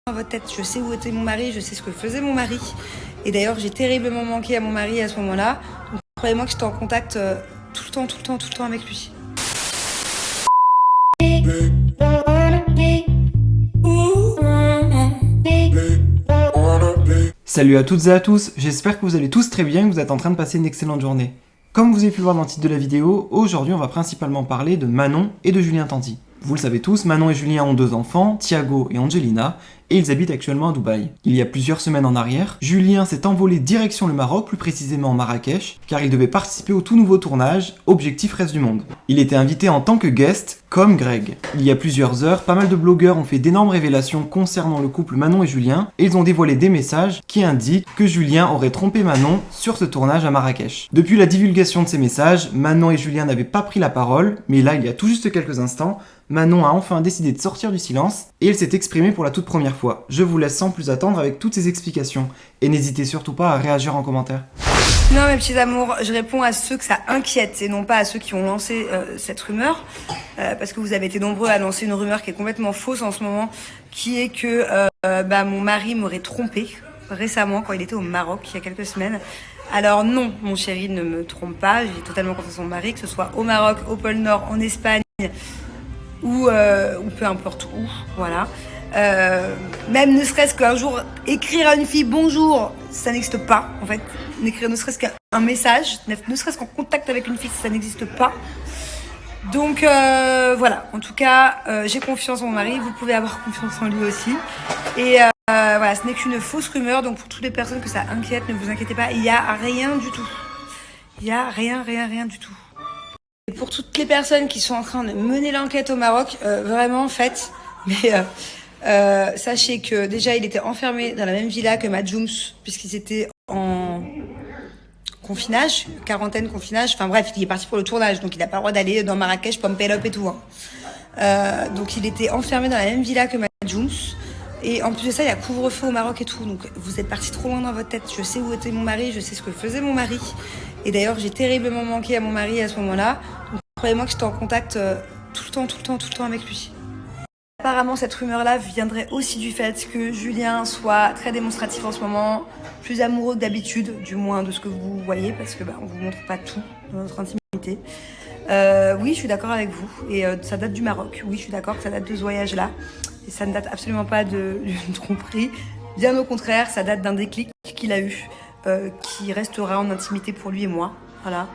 dans votre tête. Je sais où était mon mari, je sais ce que faisait mon mari. Et d'ailleurs, j'ai terriblement manqué à mon mari à ce moment-là. Donc, croyez-moi que j'étais en contact tout le temps avec lui. Salut à toutes et à tous, j'espère que vous allez tous très bien et que vous êtes en train de passer une excellente journée. Comme vous avez pu le voir dans le titre de la vidéo, aujourd'hui on va principalement parler de Manon et de Julien Tanti. Vous le savez tous, Manon et Julien ont 2 enfants, Thiago et Angelina, et ils habitent actuellement à Dubaï. Il y a plusieurs semaines en arrière, Julien s'est envolé direction le Maroc, plus précisément Marrakech, car il devait participer au tout nouveau tournage Objectif Reste du Monde. Il était invité en tant que guest, comme Greg. Il y a plusieurs heures, pas mal de blogueurs ont fait d'énormes révélations concernant le couple Manon et Julien, et ils ont dévoilé des messages qui indiquent que Julien aurait trompé Manon sur ce tournage à Marrakech. Depuis la divulgation de ces messages, Manon et Julien n'avaient pas pris la parole, mais là, il y a tout juste quelques instants, Manon a enfin décidé de sortir du silence et elle s'est exprimée pour la toute première fois. Je vous laisse sans plus attendre avec toutes ces explications et n'hésitez surtout pas à réagir en commentaire. Non mes petits amours, je réponds à ceux que ça inquiète et non pas à ceux qui ont lancé cette rumeur parce que vous avez été nombreux à lancer une rumeur qui est complètement fausse en ce moment, qui est que mon mari m'aurait trompé récemment quand il était au Maroc il y a quelques semaines. Alors non, mon chéri ne me trompe pas, j'ai totalement confiance en mon mari, que ce soit au Maroc, au pôle Nord, en Espagne ou peu importe où, voilà. Même ne serait-ce qu'un jour écrire à une fille bonjour, ça n'existe pas en fait. N'écrire ne serait-ce qu'un message, ne serait-ce qu'en contact avec une fille, ça n'existe pas. Donc voilà, en tout cas j'ai confiance en mon mari, vous pouvez avoir confiance en lui aussi. Et voilà, ce n'est qu'une fausse rumeur, donc pour toutes les personnes que ça inquiète, ne vous inquiétez pas, il n'y a rien du tout. Il n'y a rien du tout. Et pour toutes les personnes qui sont en train de mener l'enquête au Maroc, vraiment faites, mais sachez que déjà il était enfermé dans la même villa que Madjoums, puisqu'ils étaient en confinage, quarantaine, confinage, enfin bref, il est parti pour le tournage, donc il n'a pas le droit d'aller dans Marrakech, Pump It Up et tout. Hein. Donc il était enfermé dans la même villa que Madjoums. Et en plus de ça, il y a couvre-feu au Maroc et tout. Donc vous êtes partis trop loin dans votre tête. Je sais où était mon mari, je sais ce que faisait mon mari. Et d'ailleurs, j'ai terriblement manqué à mon mari à ce moment-là. Donc croyez-moi que j'étais en contact tout le temps avec lui. Apparemment, cette rumeur-là viendrait aussi du fait que Julien soit très démonstratif en ce moment, plus amoureux que d'habitude, du moins de ce que vous voyez, parce que on vous montre pas tout dans notre intimité. Oui, je suis d'accord avec vous. Et ça date du Maroc. Oui, je suis d'accord que ça date de ce voyage-là. Et ça ne date absolument pas d'une tromperie. Bien au contraire, ça date d'un déclic qu'il a eu, qui restera en intimité pour lui et moi. Voilà.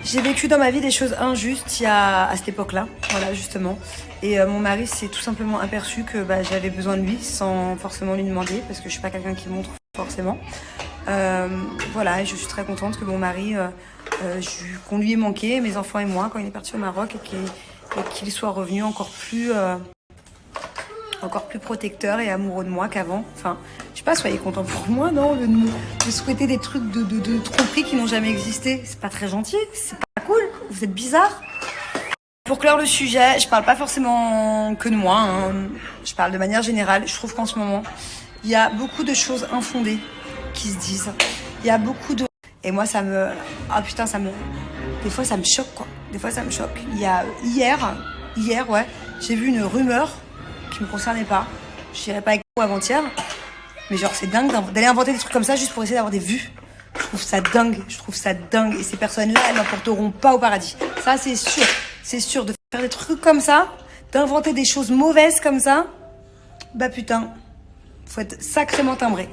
J'ai vécu dans ma vie des choses injustes à cette époque-là, voilà justement. Et mon mari s'est tout simplement aperçu que j'avais besoin de lui sans forcément lui demander, parce que je suis pas quelqu'un qui montre forcément. Voilà, et je suis très contente que mon mari, qu'on lui ait manqué, mes enfants et moi, quand il est parti au Maroc, et qu'il soit revenu encore plus protecteur et amoureux de moi qu'avant. Enfin, je sais pas, soyez contents pour moi, non, de souhaiter des trucs de tromperie qui n'ont jamais existé. C'est pas très gentil, c'est pas cool, vous êtes bizarres. Pour clore le sujet, je parle pas forcément que de moi, hein. Je parle de manière générale. Je trouve qu'en ce moment, il y a beaucoup de choses infondées qui se disent. Il y a beaucoup de... Et moi, ça me... Ah putain, des fois, ça me choque, quoi. Des fois, ça me choque. Il y a... Hier, ouais, j'ai vu une rumeur qui me concernait pas. Je dirais pas avec vous avant-hier. Mais genre, c'est dingue d'aller inventer des trucs comme ça juste pour essayer d'avoir des vues. Je trouve ça dingue. Et ces personnes-là, elles n'emporteront pas au paradis. Ça, c'est sûr. C'est sûr, de faire des trucs comme ça, d'inventer des choses mauvaises comme ça, putain, faut être sacrément timbré.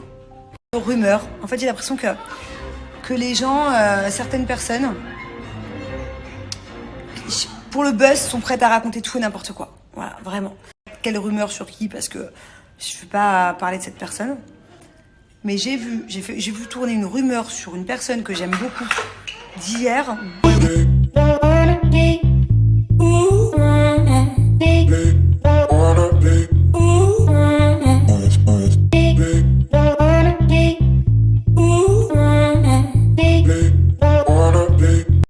Rumeurs. En fait, j'ai l'impression que les gens, certaines personnes, pour le buzz, sont prêtes à raconter tout et n'importe quoi. Voilà, vraiment. Quelle rumeur sur qui? Parce que je ne veux pas parler de cette personne. Mais j'ai vu tourner une rumeur sur une personne que j'aime beaucoup d'hier.